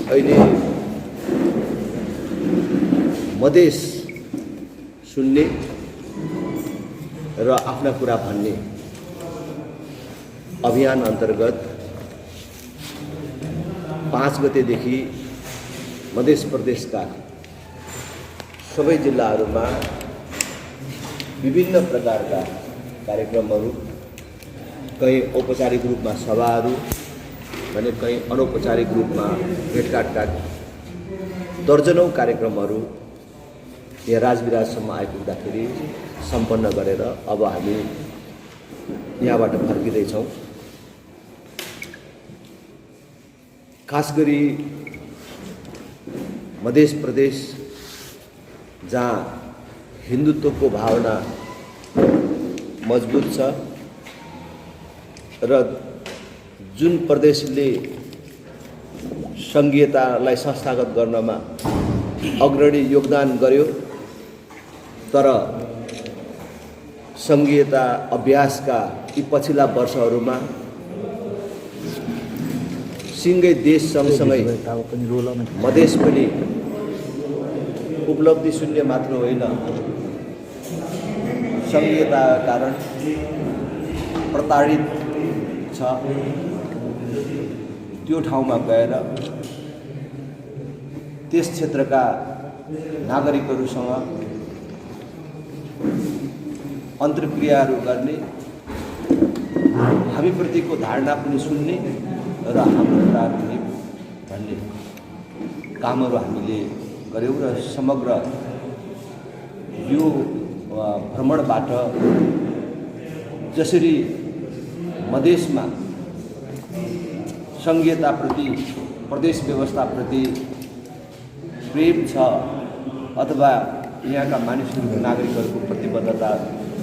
अहिले मधेस सुन्ने र आफ्ना कुरा भन्ने अभियान अन्तर्गत 5 गतेदेखि मध्य प्रदेशका सबै जिल्लाहरूमा विभिन्न प्रकारका कार्यक्रमहरू, कहीँ औपचारिक रूपमा सभाहरू भने कहीँ अनौपचारिक रूपमा भेटघाटका दर्जनौं कार्यक्रमहरू यहाँ राजविराजसम्म आइपुग्दाखेरि सम्पन्न गरेर अब हामी यहाँबाट फर्किँदैछौँ। खास गरी मध्य प्रदेश जहाँ हिन्दुत्वको भावना मजबुत छ र जुन प्रदेशले संघीयतालाई संस्थागत गर्नमा अग्रणी योगदान गर्यो, तर संघीयता अभ्यासका यी पछिल्ला वर्षहरूमा सिंगै देश सँगसँगै मधेस पनि उपलब्धि शून्य मात्र होइन, संघीयता कारण प्रताडित छ। त्यो ठाउँमा गएर त्यस क्षेत्रका नागरिकहरूसँग अन्तर्क्रियाहरू गर्ने, हामीप्रतिको धारणा पनि सुन्ने र हाम्रो कुराहरू पनि भन्ने कामहरू हामीले गर्यौँ र समग्र यो भ्रमणबाट जसरी मधेसमा संघीयताप्रति, प्रदेश व्यवस्थाप्रति प्रेम छ अथवा यहाँका मानिसहरूको, नागरिकहरूको प्रतिबद्धता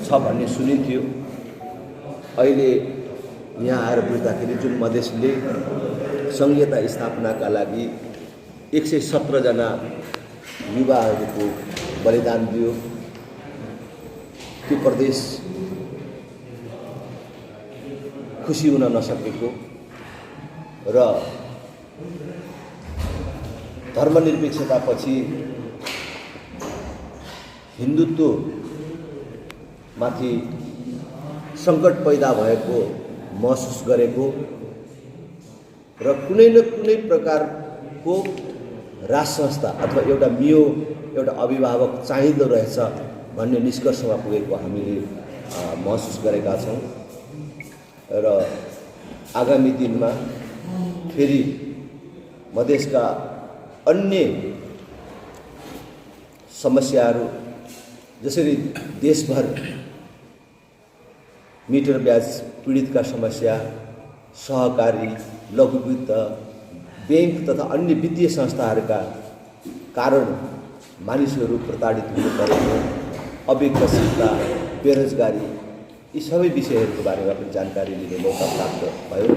छ भन्ने सुनिन्थ्यो। अहिले यहाँ आएर बुझ्दाखेरि जुन मधेसले संघीयता स्थापनाका लागि 117 जना युवाहरूको बलिदान दियो, त्यो प्रदेश खुसी हुन नसकेको र धर्मनिरपेक्षतापछि हिन्दुत्वमाथि सङ्कट पैदा भएको महसुस गरेको र कुनै न कुनै प्रकारको राज संस्था अथवा एउटा एउटा अभिभावक चाहिँदो रहेछ भन्ने निष्कर्षमा पुगेको हामीले महसुस गरेका छौँ र आगामी दिनमा फेरि मधेसका अन्य समस्याहरू, जसरी देशभर मिटर ब्याज पीडितका समस्या, सहकारी, लघु वित्त, बैंक तथा अन्य वित्तीय संस्थाहरूका कारण मानिसहरू प्रताडित हुनु परेको, अविकसितता, बेरोजगारी, यी सबै विषयहरूको बारेमा पनि जानकारी लिने मौका प्राप्त भयो।